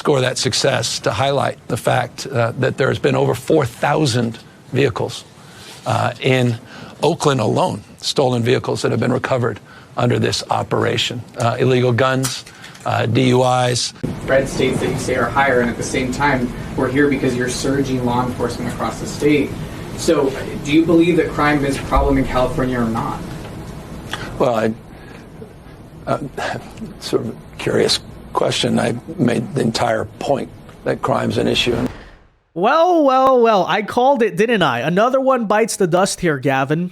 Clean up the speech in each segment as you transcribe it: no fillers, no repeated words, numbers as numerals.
underscore that success to highlight the fact that there has been over 4,000 vehicles in Oakland alone, stolen vehicles that have been recovered under this operation. Illegal guns, DUIs. Red states that you say are higher, and at the same time, we're here because you're surging law enforcement across the state. So do you believe that crime is a problem in California or not? Well, sort of curious question. I made the entire point that crime's an issue. Well, I called it, didn't I? Another one bites the dust here, Gavin.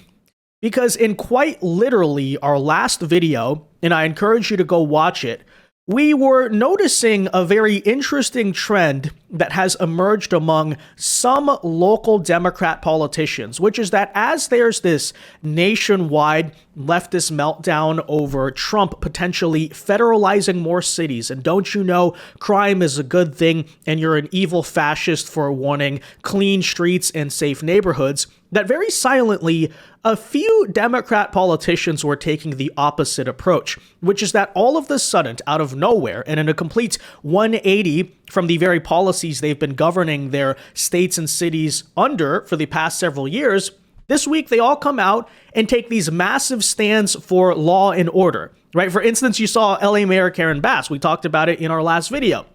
Because in quite literally our last video, and I encourage you to go watch it, we were noticing a very interesting trend that has emerged among some local Democrat politicians, which is that as there's this nationwide leftist meltdown over Trump potentially federalizing more cities, and don't you know crime is a good thing and you're an evil fascist for wanting clean streets and safe neighborhoods, that very silently a few Democrat politicians were taking the opposite approach, which is that all of a sudden, out of nowhere, and in a complete 180 from the very policies they've been governing their states and cities under for the past several years, this week they all come out and take these massive stands for law and order, right? For instance, you saw LA Mayor Karen Bass. We talked about it in our last video,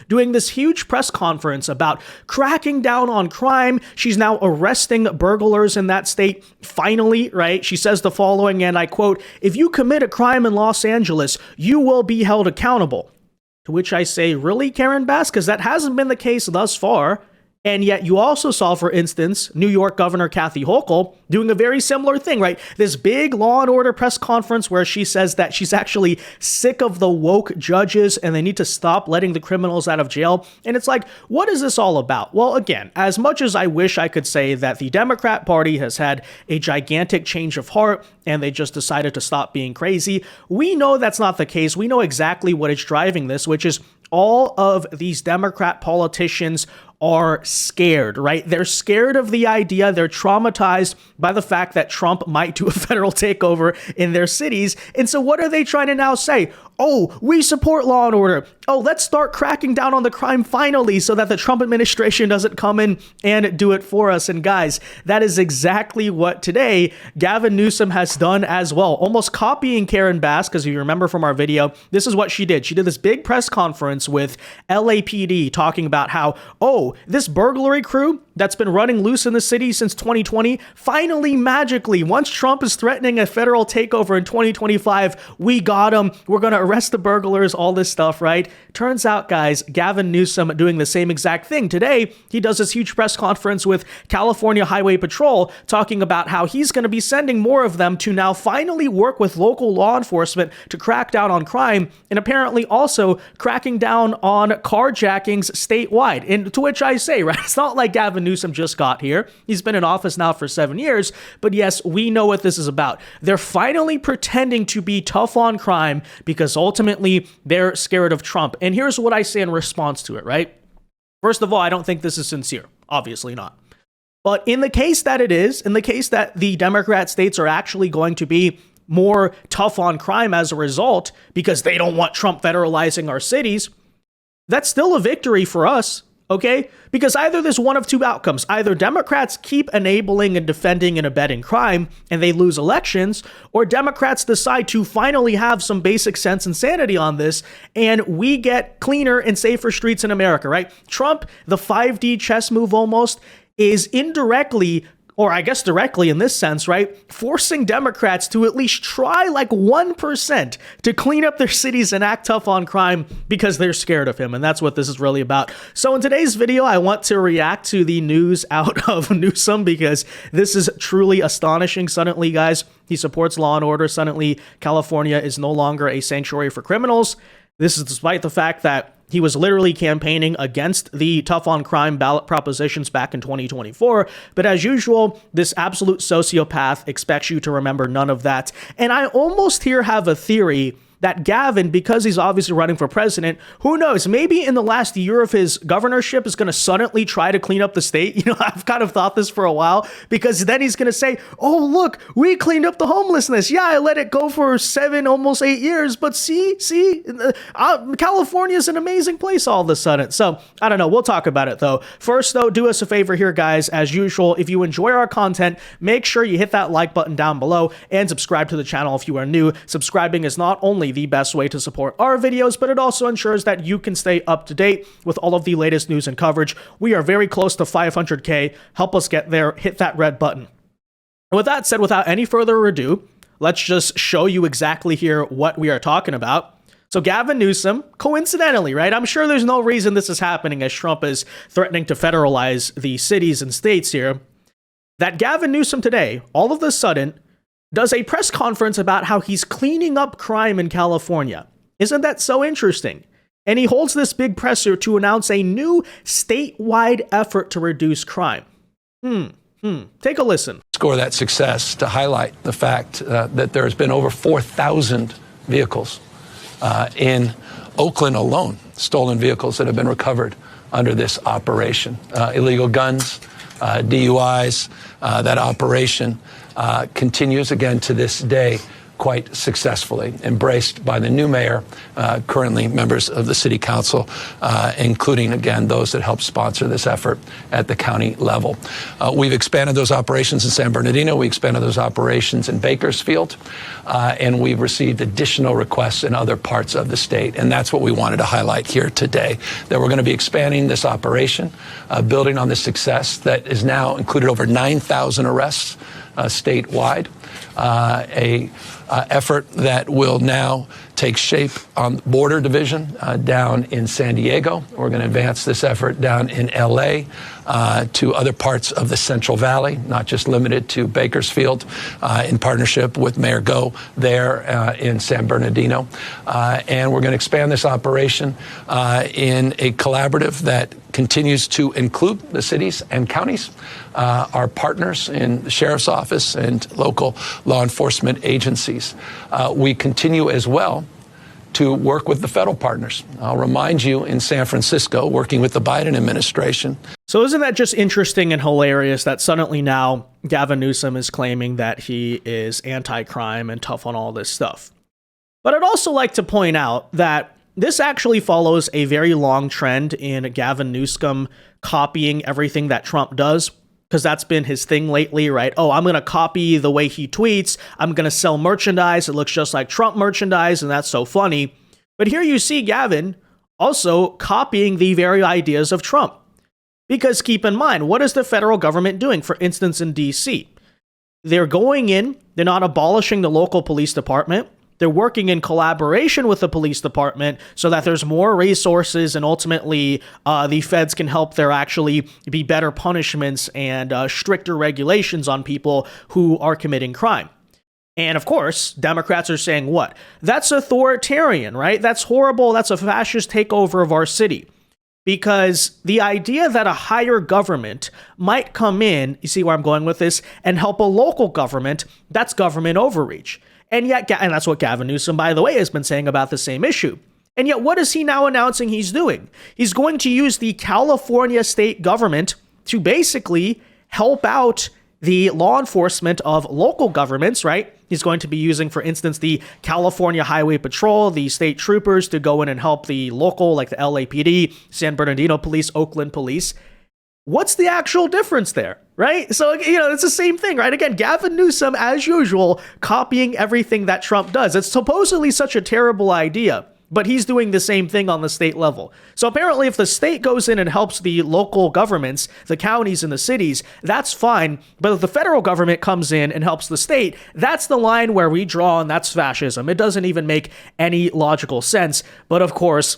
doing this huge press conference about cracking down on crime. She's now arresting burglars in that state. Finally, right? She says the following, and I quote, "If you commit a crime in Los Angeles, you will be held accountable." To which I say, really, Karen Bass? Because that hasn't been the case thus far. And yet you also saw, for instance, New York Governor Kathy Hochul doing a very similar thing, right? This big law and order press conference where she says that she's actually sick of the woke judges and they need to stop letting the criminals out of jail. And it's like, what is this all about? Well, again, as much as I wish I could say that the Democrat Party has had a gigantic change of heart and they just decided to stop being crazy, we know that's not the case. We know exactly what is driving this, which is all of these Democrat politicians are scared, right? They're scared of the idea. They're traumatized by the fact that Trump might do a federal takeover in their cities. And so what are they trying to now say? Oh, we support law and order. Oh, let's start cracking down on the crime finally so that the Trump administration doesn't come in and do it for us. And guys, that is exactly what today Gavin Newsom has done as well, almost copying Karen Bass, because if you remember from our video, this is what she did. She did this big press conference with LAPD talking about how, oh, this burglary crew that's been running loose in the city since 2020, finally, magically, once Trump is threatening a federal takeover in 2025, we got him. We're going to arrest the burglars, all this stuff, right? Turns out, guys, Gavin Newsom doing the same exact thing. Today, he does this huge press conference with California Highway Patrol talking about how he's going to be sending more of them to now finally work with local law enforcement to crack down on crime, and apparently also cracking down on carjackings statewide. And to which I say, right, it's not like Gavin Newsom just got here. He's been in office now for 7 years, but yes, we know what this is about. They're finally pretending to be tough on crime because ultimately they're scared of Trump. And here's what I say in response to it, right? First of all, I don't think this is sincere. Obviously not. But in the case that it is, in the case that the Democrat states are actually going to be more tough on crime as a result because they don't want Trump federalizing our cities, that's still a victory for us. Okay? Because either there's one of two outcomes. Either Democrats keep enabling and defending and abetting crime and they lose elections, or Democrats decide to finally have some basic sense and sanity on this and we get cleaner and safer streets in America, right? Trump, the 5D chess move almost, is indirectly, or I guess directly in this sense, right, forcing Democrats to at least try like 1% to clean up their cities and act tough on crime because they're scared of him. And that's what this is really about. So in today's video, I want to react to the news out of Newsom because this is truly astonishing. Suddenly, guys, he supports law and order. Suddenly, California is no longer a sanctuary for criminals. This is despite the fact that he was literally campaigning against the tough on crime ballot propositions back in 2024. But as usual, this absolute sociopath expects you to remember none of that. And I almost here have a theory that Gavin, because he's obviously running for president, who knows, maybe in the last year of his governorship is going to suddenly try to clean up the state. You know, I've kind of thought this for a while, because then he's going to say, oh, look, we cleaned up the homelessness. Yeah, I let it go for 7, almost 8 years, but see, California is an amazing place all of a sudden. So I don't know. We'll talk about it though. First though, do us a favor here, guys. As usual, if you enjoy our content, make sure you hit that like button down below and subscribe to the channel if you are new. Subscribing is not only the best way to support our videos, but it also ensures that you can stay up to date with all of the latest news and coverage. We are very close to 500K. Help us get there. Hit that red button. And with that said, without any further ado, let's just show you exactly here what we are talking about. So Gavin Newsom, coincidentally, right? I'm sure there's no reason this is happening as Trump is threatening to federalize the cities and states here. That Gavin Newsom today, all of a sudden, does a press conference about how he's cleaning up crime in California. Isn't that so interesting? And he holds this big presser to announce a new statewide effort to reduce crime. Take a listen. Score that success to highlight the fact that there has been over 4,000 vehicles in Oakland alone, stolen vehicles that have been recovered under this operation. Illegal guns, DUIs, that operation continues again to this day quite successfully, embraced by the new mayor, currently members of the city council, including, again, those that help sponsor this effort at the county level. We've expanded those operations in San Bernardino. We expanded those operations in Bakersfield, and we've received additional requests in other parts of the state. And that's what we wanted to highlight here today, that we're going to be expanding this operation, building on the success that is now included over 9,000 arrests statewide, a effort that will now take shape on border division down in San Diego. We're going to advance this effort down in LA to other parts of the Central Valley, not just limited to Bakersfield, in partnership with Mayor Go there in San Bernardino. And we're going to expand this operation in a collaborative that continues to include the cities and counties, our partners in the sheriff's office and local law enforcement agencies. We continue as well to work with the federal partners. I'll remind you, in San Francisco, working with the Biden administration. So isn't that just interesting and hilarious that suddenly now Gavin Newsom is claiming that he is anti-crime and tough on all this stuff? But I'd also like to point out that this actually follows a very long trend in Gavin Newsom copying everything that Trump does, because that's been his thing lately, right? Oh, I'm going to copy the way he tweets. I'm going to sell merchandise. It looks just like Trump merchandise, and that's so funny. But here you see Gavin also copying the very ideas of Trump. Because keep in mind, what is the federal government doing? For instance, in D.C., they're going in, they're not abolishing the local police department. They're working in collaboration with the police department so that there's more resources, and ultimately the feds can help there actually be better punishments and stricter regulations on people who are committing crime. And of course, Democrats are saying what? That's authoritarian, right? That's horrible. That's a fascist takeover of our city. Because the idea that a higher government might come in, you see where I'm going with this, and help a local government, that's government overreach. And yet, and that's what Gavin Newsom, by the way, has been saying about the same issue. And yet, what is he now announcing he's doing? He's going to use the California state government to basically help out the law enforcement of local governments, right? He's going to be using, for instance, the California Highway Patrol, the state troopers to go in and help the local, like the LAPD, San Bernardino Police, Oakland Police. What's the actual difference there, right? So, you know, it's the same thing, right? Again, Gavin Newsom, as usual, copying everything that Trump does. It's supposedly such a terrible idea, but he's doing the same thing on the state level. So apparently, if the state goes in and helps the local governments, the counties and the cities, that's fine. But if the federal government comes in and helps the state, that's the line where we draw, and that's fascism. It doesn't even make any logical sense. But of course,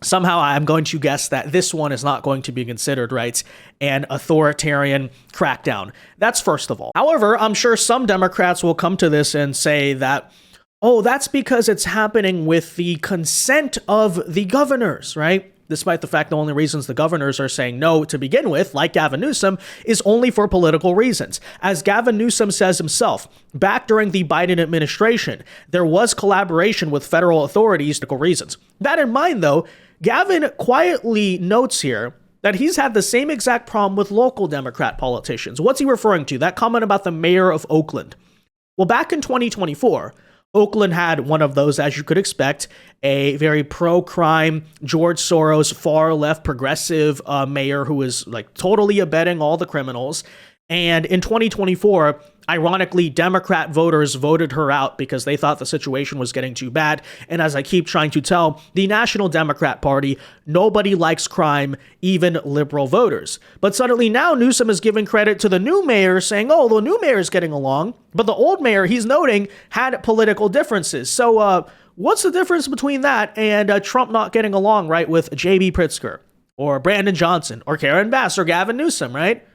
somehow I'm going to guess that this one is not going to be considered, right, an authoritarian crackdown. That's first of all. However, I'm sure some Democrats will come to this and say that, oh, that's because it's happening with the consent of the governors, right? despite the fact the only reasons the governors are saying no to begin with, like Gavin Newsom, is only for political reasons. As Gavin Newsom says himself, back during the Biden administration, there was collaboration with federal authorities for political reasons. That in mind, though, Gavin quietly notes here that he's had the same exact problem with local Democrat politicians. What's he referring to? That comment about the mayor of Oakland. Well, back in 2024, Oakland had one of those, as you could expect, a very pro-crime, George Soros, far-left progressive mayor who was like totally abetting all the criminals. And in 2024, ironically, Democrat voters voted her out because they thought the situation was getting too bad. And as I keep trying to tell the National Democrat Party, nobody likes crime, even liberal voters. But suddenly now Newsom is giving credit to the new mayor, saying, oh, the new mayor is getting along. But the old mayor, he's noting, had political differences. So what's the difference between that and Trump not getting along, right, with J.B. Pritzker or Brandon Johnson or Karen Bass or Gavin Newsom, right?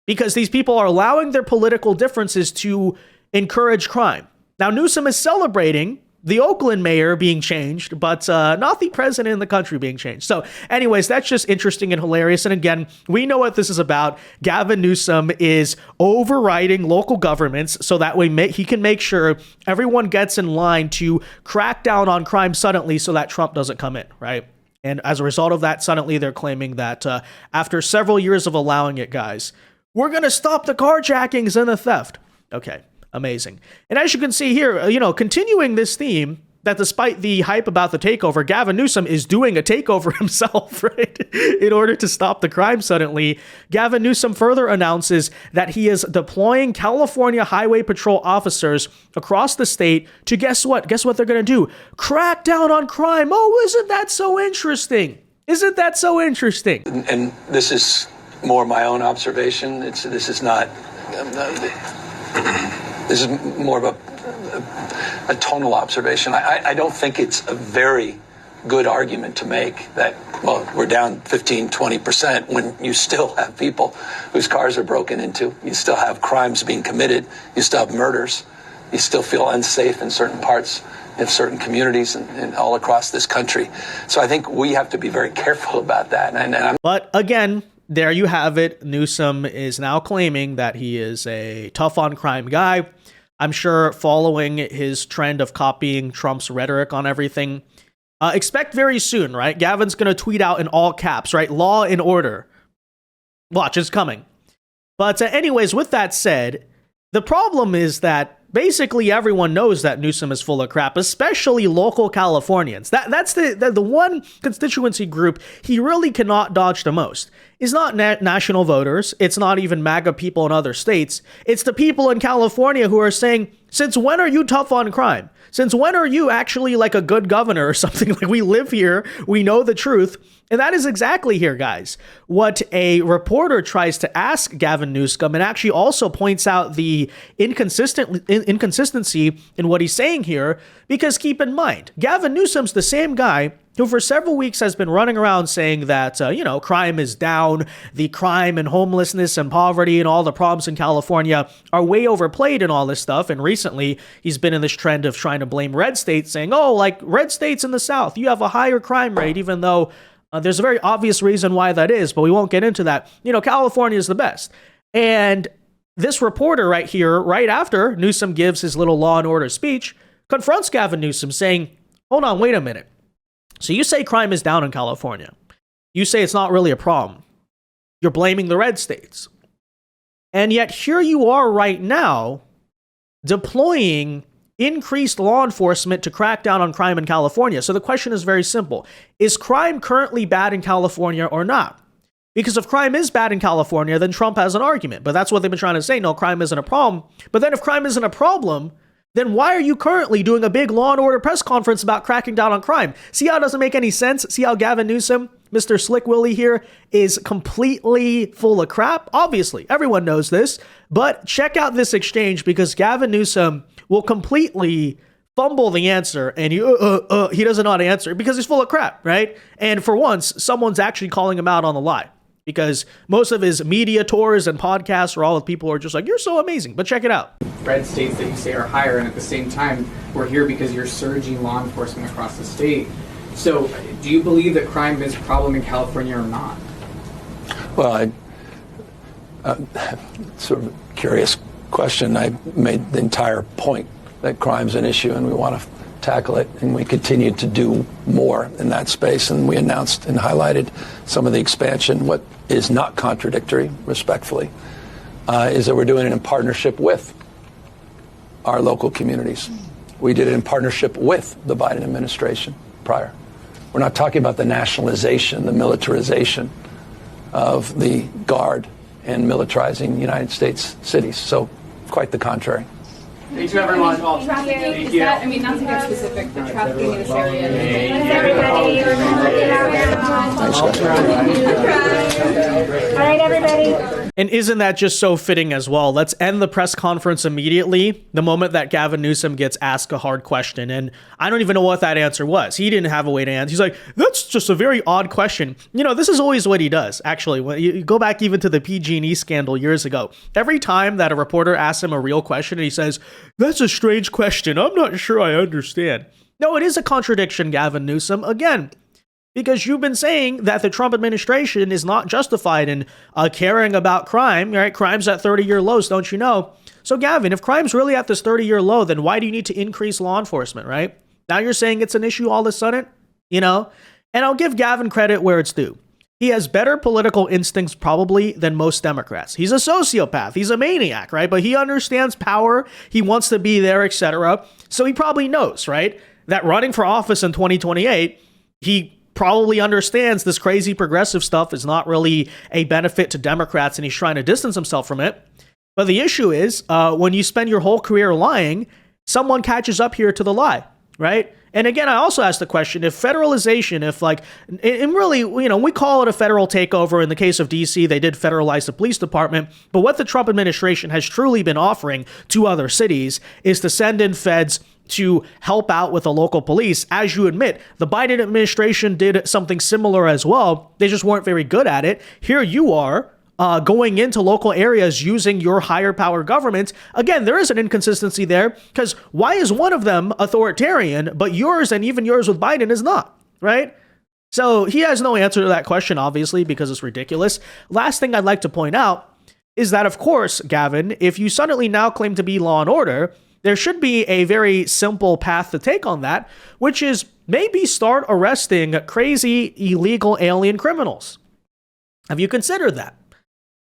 Because these people are allowing their political differences to encourage crime. Now, Newsom is celebrating the Oakland mayor being changed, but not the president in the country being changed. So anyways, that's just interesting and hilarious. And again, we know what this is about. Gavin Newsom is overriding local governments so that way he can make sure everyone gets in line to crack down on crime suddenly so that Trump doesn't come in, right? And as a result of that, suddenly they're claiming that after several years of allowing it, guys, we're going to stop the carjackings and the theft. Okay, amazing. And as you can see here, continuing this theme, that despite the hype about the takeover, Gavin Newsom is doing a takeover himself, right? In order to stop the crime suddenly, Gavin Newsom further announces that he is deploying California Highway Patrol officers across the state to guess what? Guess what they're going to do? Crack down on crime. Oh, isn't that so interesting? Isn't that so interesting? And this is more my own observation. This is not. This is more of a tonal observation. I don't think it's a very good argument to make that, well, we're down 15, 20% when you still have people whose cars are broken into. You still have crimes being committed. You still have murders. You still feel unsafe in certain parts of certain communities and all across this country. So I think we have to be very careful about that. But again, there you have it. Newsom is now claiming that he is a tough on crime guy. I'm sure following his trend of copying Trump's rhetoric on everything. Expect very soon, right? Gavin's going to tweet out in all caps, right? Law and order. Watch, it's coming. But anyways, with that said, the problem is that basically everyone knows that Newsom is full of crap, especially local Californians. That's the one constituency group he really cannot dodge the most. It's not national voters. It's not even MAGA people in other states. It's the people in California who are saying, since when are you tough on crime? Since when are you actually like a good governor or something? Like, we live here. We know the truth. And that is exactly here, guys, what a reporter tries to ask Gavin Newsom, and actually also points out the inconsistency in what he's saying here, because keep in mind, Gavin Newsom's the same guy who for several weeks has been running around saying that, crime is down, the crime and homelessness and poverty and all the problems in California are way overplayed and all this stuff. And recently, he's been in this trend of trying to blame red states, saying, oh, like red states in the South, you have a higher crime rate, even though there's a very obvious reason why that is, but we won't get into that. California is the best. And this reporter right here, right after Newsom gives his little law and order speech, confronts Gavin Newsom saying, hold on, wait a minute. So you say crime is down in California. You say it's not really a problem. You're blaming the red states. And yet here you are right now deploying increased law enforcement to crack down on crime in California. So the question is very simple. Is crime currently bad in California or not? Because if crime is bad in California, then Trump has an argument. But that's what they've been trying to say. No, crime isn't a problem. But then if crime isn't a problem, then why are you currently doing a big law and order press conference about cracking down on crime? See how it doesn't make any sense? See how Gavin Newsom, Mr. Slick Willie here, is completely full of crap? Obviously, everyone knows this. But check out this exchange, because Gavin Newsom will completely fumble the answer, and he doesn't know how to answer because he's full of crap, right? And for once, someone's actually calling him out on the lie, because most of his media tours and podcasts are all with people who are just like, you're so amazing. But check it out. Red states that you say are higher, and at the same time, we're here because you're surging law enforcement across the state. So do you believe that crime is a problem in California or not? Well, sort of curious question. I made the entire point that crime's an issue and we want to tackle it, and we continue to do more in that space. And we announced and highlighted some of the expansion. What is not contradictory, respectfully, is that we're doing it in partnership with our local communities. We did it in partnership with the Biden administration prior. We're not talking about the nationalization, the militarization of the Guard and militarizing United States cities. So quite the contrary. Thank you, everyone. Trafficking, is that, I mean, not to get specific, but trafficking in this area. All right, everybody. And isn't that just so fitting as well? Let's end the press conference immediately, the moment that Gavin Newsom gets asked a hard question. And I don't even know what that answer was. He didn't have a way to answer. He's like, that's just a very odd question. You know, this is always what he does, actually. When you go back even to the PG&E scandal years ago, every time that a reporter asks him a real question and he says, that's a strange question, I'm not sure I understand. No, it is a contradiction, Gavin Newsom. Again, because you've been saying that the Trump administration is not justified in caring about crime, right? Crime's at 30-year lows, don't you know? So Gavin, if crime's really at this 30-year low, then why do you need to increase law enforcement, right? Now you're saying it's an issue all of a sudden, you know? And I'll give Gavin credit where it's due. He has better political instincts probably than most Democrats. He's a sociopath. He's a maniac, right? But he understands power. He wants to be there, etc. So he probably knows, right, that running for office in 2028, he probably understands this crazy progressive stuff is not really a benefit to Democrats, and he's trying to distance himself from it. But the issue is when you spend your whole career lying, someone catches up here to the lie, right? And again, I also asked the question, if federalization, if like, and really, you know, we call it a federal takeover. In the case of DC, they did federalize the police department. But what the Trump administration has truly been offering to other cities is to send in feds to help out with the local police. As you admit, the Biden administration did something similar as well. They just weren't very good at it. Here you are. Going into local areas using your higher power government. Again, there is an inconsistency there, because why is one of them authoritarian, but yours and even yours with Biden is not, right? So he has no answer to that question, obviously, because it's ridiculous. Last thing I'd like to point out is that, of course, Gavin, if you suddenly now claim to be law and order, there should be a very simple path to take on that, which is maybe start arresting crazy illegal alien criminals. Have you considered that?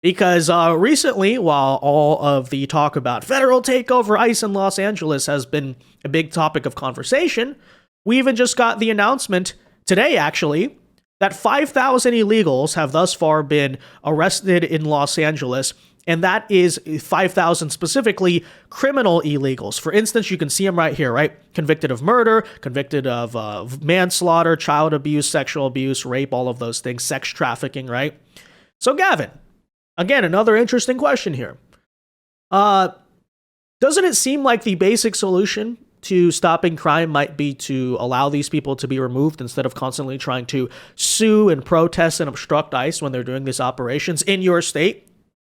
Because recently, while all of the talk about federal takeover ICE in Los Angeles has been a big topic of conversation, we even just got the announcement today, actually, that 5,000 illegals have thus far been arrested in Los Angeles, and that is 5,000 specifically criminal illegals. For instance, you can see them right here, right? Convicted of murder, convicted of manslaughter, child abuse, sexual abuse, rape, all of those things, sex trafficking, right? So Gavin, again, another interesting question here. Doesn't it seem like the basic solution to stopping crime might be to allow these people to be removed instead of constantly trying to sue and protest and obstruct ICE when they're doing these operations in your state?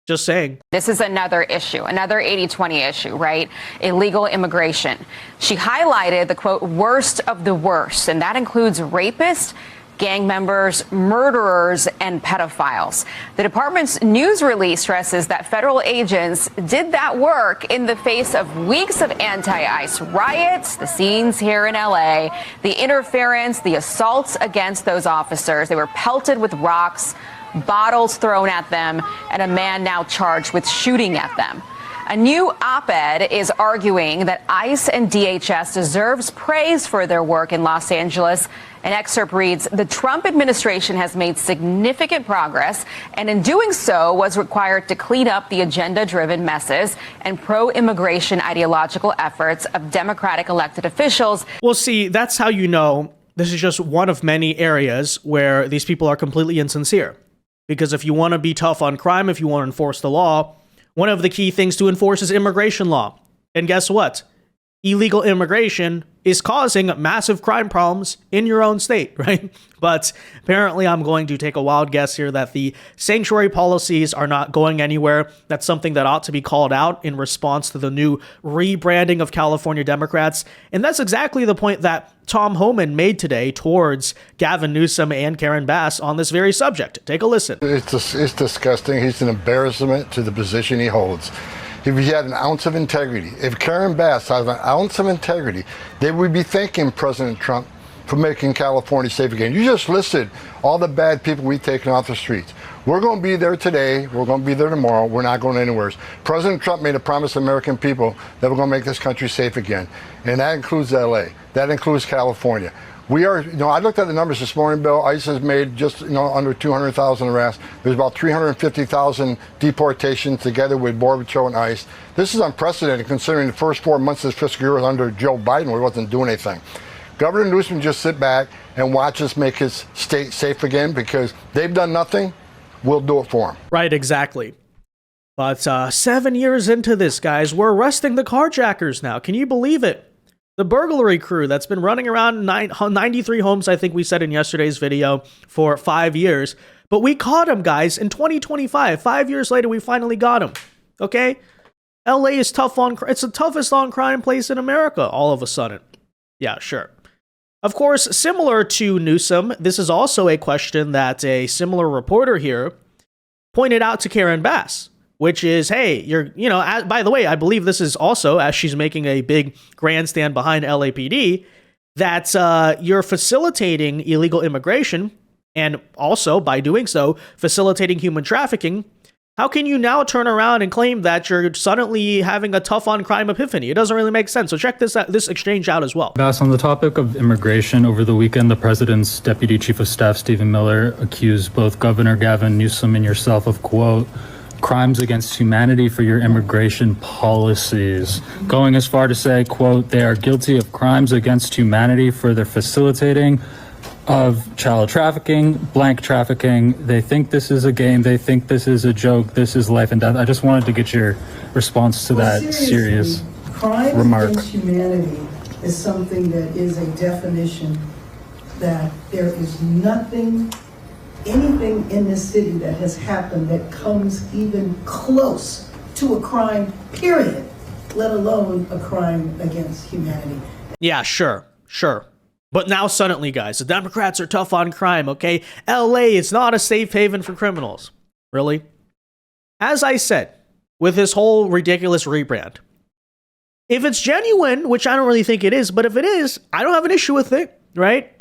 Just saying. This is another issue, another 80-20 issue, right? Illegal immigration. She highlighted the, quote, worst of the worst, and that includes rapists, gang members, murderers, and pedophiles. The department's news release stresses that federal agents did that work in the face of weeks of anti-ICE riots, the scenes here in LA, the interference, the assaults against those officers. They were pelted with rocks, bottles thrown at them, and a man now charged with shooting at them. A new op-ed is arguing that ICE and DHS deserves praise for their work in Los Angeles. An excerpt reads, the Trump administration has made significant progress, and in doing so was required to clean up the agenda-driven messes and pro-immigration ideological efforts of Democratic elected officials. Well, see, that's how you know this is just one of many areas where these people are completely insincere. Because if you want to be tough on crime, if you want to enforce the law, one of the key things to enforce is immigration law. And guess what? illegal immigration is causing massive crime problems in your own state, right? But apparently I'm going to take a wild guess here that the sanctuary policies are not going anywhere. That's something that ought to be called out in response to the new rebranding of California Democrats. And that's exactly the point that Tom Homan made today towards Gavin Newsom and Karen Bass on this very subject. Take a listen. It's disgusting. He's an embarrassment to the position he holds. If he had an ounce of integrity, if Karen Bass has an ounce of integrity, they would be thanking President Trump for making California safe again. You just listed all the bad people we've taken off the streets. We're going to be there today. We're going to be there tomorrow. We're not going anywhere. President Trump made a promise to American people that we're going to make this country safe again. And that includes LA. That includes California. We are, I looked at the numbers this morning, Bill. ICE has made just, under 200,000 arrests. There's about 350,000 deportations together with Border Patrol and ICE. This is unprecedented considering the first 4 months of this fiscal year was under Joe Biden where he wasn't doing anything. Governor Newsom just sit back and watch us make his state safe again because they've done nothing. We'll do it for them. Right, exactly. But 7 years into this, guys, we're arresting the carjackers now. Can you believe it? The burglary crew that's been running around 93 homes, I think we said in yesterday's video, for 5 years. But we caught him, guys, in 2025. 5 years later, we finally got him. Okay? LA is tough on crime. It's the toughest on crime place in America, all of a sudden. Yeah, sure. Of course, similar to Newsom, this is also a question that a similar reporter here pointed out to Karen Bass, which is, hey, by the way, I believe this is also, as she's making a big grandstand behind LAPD, that you're facilitating illegal immigration and also, by doing so, facilitating human trafficking. How can you now turn around and claim that you're suddenly having a tough on crime epiphany? It doesn't really make sense. So check this exchange out as well. Bass, on the topic of immigration, over the weekend, the president's deputy chief of staff, Stephen Miller, accused both Governor Gavin Newsom and yourself of, quote, crimes against humanity for your immigration policies, going as far to say, quote, they are guilty of crimes against humanity for their facilitating of child trafficking, blank trafficking. They think this is a game. They think this is a joke. This is life and death. I just wanted to get your response to that serious remark. Crime against humanity is something that is a definition that there is anything in this city that has happened that comes even close to a crime, period, let alone a crime against humanity. Yeah, sure. But now suddenly, guys, the Democrats are tough on crime, okay? LA is not a safe haven for criminals. Really? As I said, with this whole ridiculous rebrand, if it's genuine, which I don't really think it is, but if it is, I don't have an issue with it, right?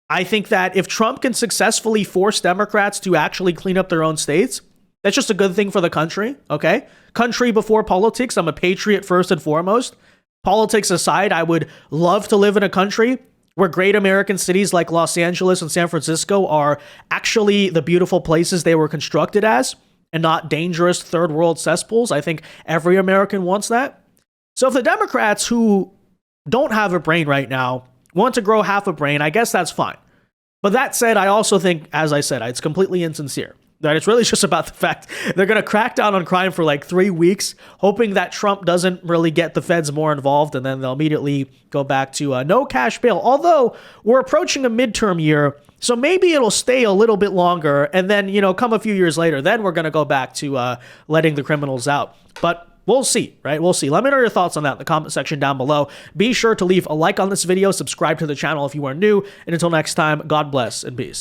I think that if Trump can successfully force Democrats to actually clean up their own states, that's just a good thing for the country, okay? Country before politics. I'm a patriot first and foremost. Politics aside, I would love to live in a country where great American cities like Los Angeles and San Francisco are actually the beautiful places they were constructed as and not dangerous third world cesspools. I think every American wants that. So if the Democrats who don't have a brain right now want to grow half a brain, I guess that's fine. But that said, I also think, as I said, it's completely insincere. That it's really just about the fact they're going to crack down on crime for like 3 weeks, hoping that Trump doesn't really get the feds more involved, and then they'll immediately go back to no cash bail. Although we're approaching a midterm year, so maybe it'll stay a little bit longer, and then, come a few years later, then we're going to go back to letting the criminals out. But we'll see, right? We'll see. Let me know your thoughts on that in the comment section down below. Be sure to leave a like on this video, subscribe to the channel if you are new, and until next time, God bless and peace.